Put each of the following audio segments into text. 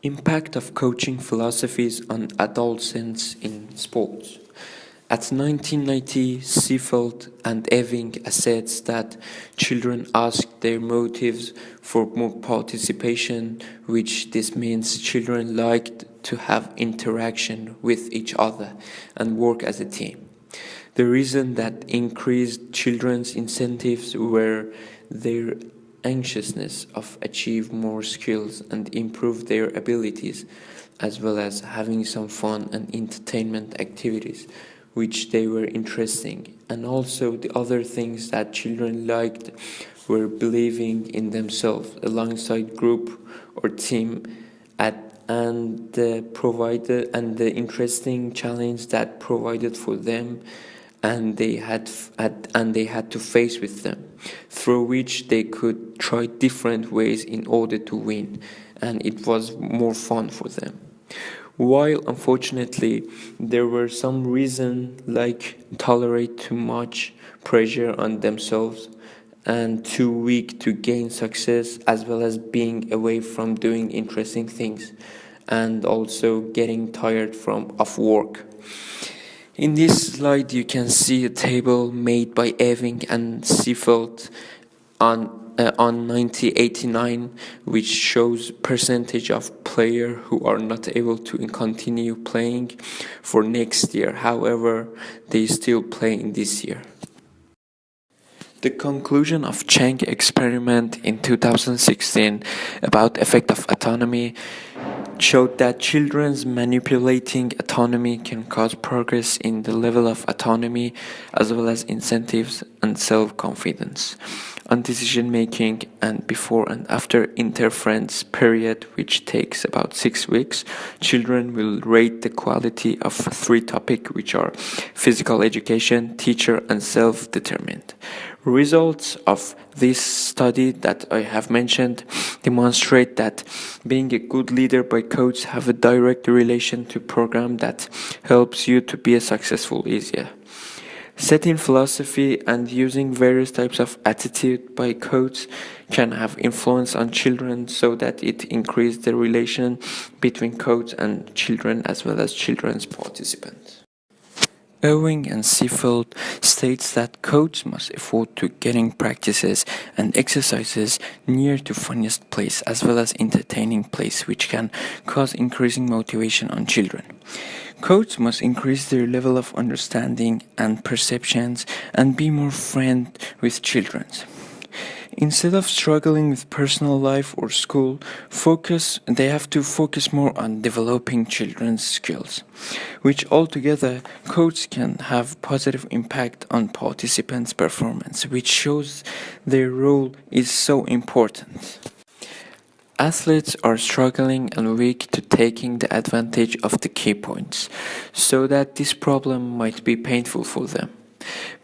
Impact of coaching philosophies on adolescents in sports. At 1990, Seefeld and Eving assessed that children ask their motives for more participation, which this means children liked to have interaction with each other and work as a team. The reason that increased children's incentives were their anxiousness of achieve more skills and improve their abilities, as well as having some fun and entertainment activities which they were interesting. And also the other things that children liked were believing in themselves alongside group or team and the interesting challenge that provided for them and they had to face with them, through which they could try different ways in order to win, and it was more fun for them. While unfortunately there were some reasons like tolerate too much pressure on themselves and too weak to gain success, as well as being away from doing interesting things and also getting tired of work. In this slide, you can see a table made by Eving and Seefeld on 1989, which shows percentage of players who are not able to continue playing for next year. However, they still play in this year. The conclusion of Chang experiment in 2016 about effect of autonomy showed that children's manipulating autonomy can cause progress in the level of autonomy as well as incentives and self-confidence on decision making, and before and after interference period, which takes about 6 weeks, children will rate the quality of 3 topics, which are physical education, teacher, and self-determined. Results of this study that I have mentioned demonstrate that being a good leader by coach have a direct relation to program that helps you to be a successful easier. Setting philosophy and using various types of attitude by coach can have influence on children so that it increases the relation between coach and children as well as children's participants. Ewing and Seefeld states that coach must afford to getting practices and exercises near to funniest place as well as entertaining place, which can cause increasing motivation on children. Coach must increase their level of understanding and perceptions and be more friend with children. Instead of struggling with personal life or school, they have to focus more on developing children's skills, which altogether coach can have positive impact on participants' performance, which shows their role is so important. Athletes are struggling and weak to taking the advantage of the key points, so that this problem might be painful for them.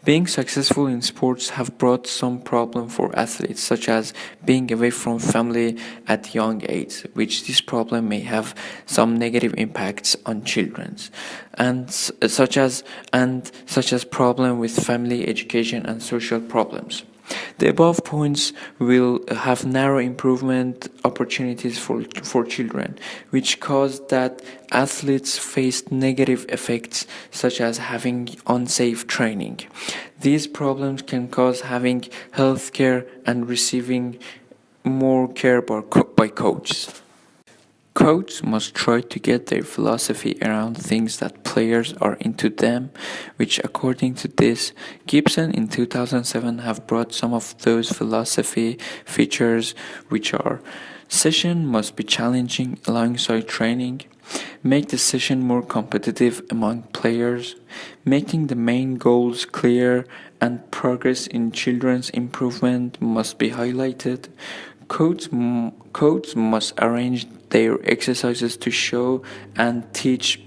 Being successful in sports have brought some problem for athletes, such as being away from family at young age, which this problem may have some negative impacts on children, and such as problem with family education and social problems. The above points will have narrow improvement opportunities for children, which cause that athletes face negative effects such as having unsafe training. These problems can cause having health care and receiving more care by coaches. Coaches must try to get their philosophy around things that players are into them, which according to this, Gibson in 2007 have brought some of those philosophy features, which are: session must be challenging alongside training, make the session more competitive among players, making the main goals clear, and progress in children's improvement must be highlighted. Coaches must arrange their exercises to show and teach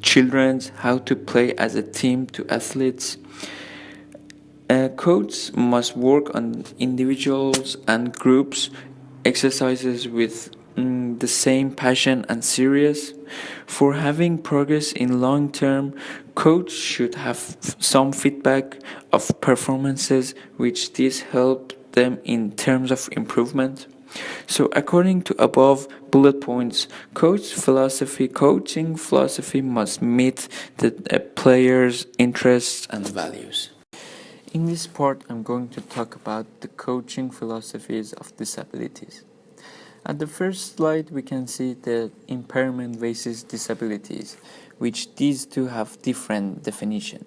children how to play as a team to athletes. Coaches must work on individuals and groups exercises with the same passion and serious. For having progress in long term, coach should have some feedback of performances, which this help them in terms of improvement. So according to above bullet points, coaching philosophy must meet the player's interests and values. In this part, I'm going to talk about the coaching philosophies of disabilities. At the first slide, we can see the impairment versus disabilities, which these two have different definition.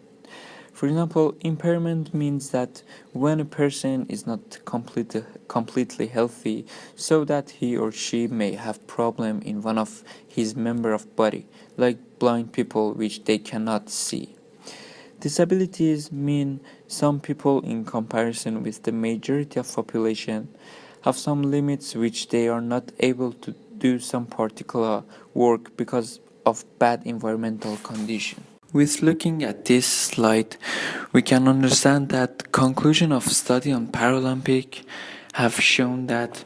For example, impairment means that when a person is not completely healthy, so that he or she may have problem in one of his member of body, like blind people which they cannot see. Disabilities mean some people in comparison with the majority of population have some limits which they are not able to do some particular work because of bad environmental condition. With looking at this slide, we can understand that conclusion of study on Paralympic have shown that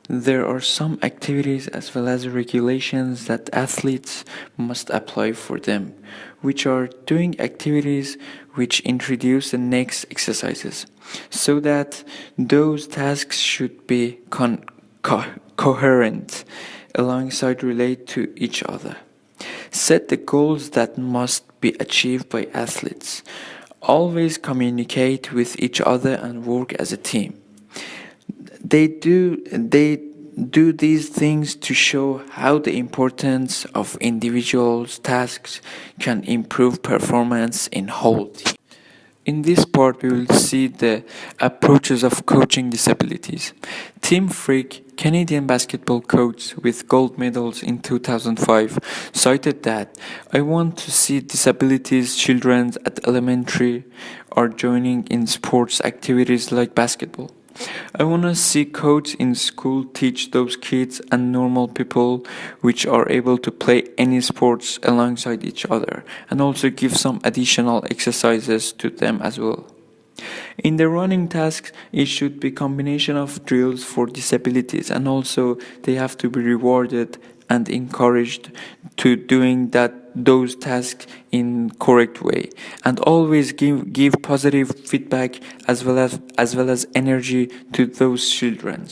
there are some activities as well as regulations that athletes must apply for them, which are doing activities which introduce the next exercises, so that those tasks should be coherent alongside relate to each other. Set the goals that must be achieved by athletes. Always communicate with each other and work as a team. They do these things to show how the importance of individuals' tasks can improve performance in whole team. In this part, we will see the approaches of coaching disabilities. Tim Frick, Canadian basketball coach with gold medals in 2005, cited that, "I want to see disabilities children at elementary are joining in sports activities like basketball. I want to see coaches in school teach those kids and normal people which are able to play any sports alongside each other and also give some additional exercises to them as well. In the running tasks, it should be combination of drills for disabilities and also they have to be rewarded and encouraged to doing those tasks in correct way, and always give positive feedback as well as energy to those children.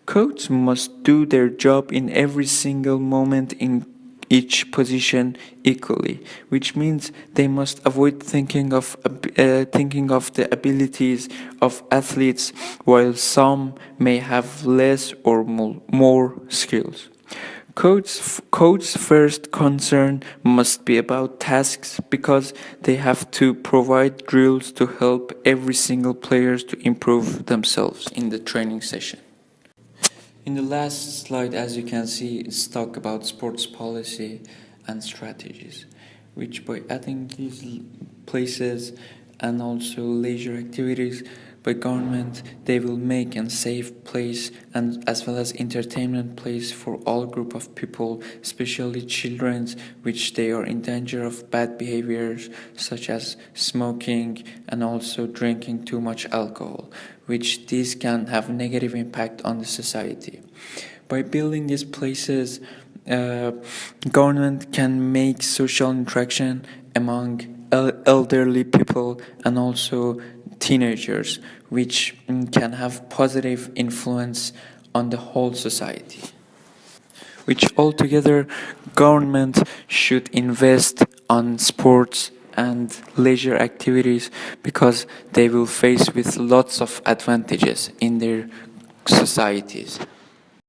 Coaches must do their job in every single moment in each position equally, which means they must avoid thinking of the abilities of athletes while some may have less or more skills. Coach's first concern must be about tasks because they have to provide drills to help every single player to improve themselves in the training session. In the last slide, as you can see, it's talk about sports policy and strategies, which by adding these places and also leisure activities by government, they will make a safe place and as well as entertainment place for all group of people, especially children, which they are in danger of bad behaviors such as smoking and also drinking too much alcohol, which these can have negative impact on the society. By building these places, government can make social interaction among elderly people and also teenagers, which can have positive influence on the whole society. Which altogether, government should invest on sports and leisure activities because they will face with lots of advantages in their societies.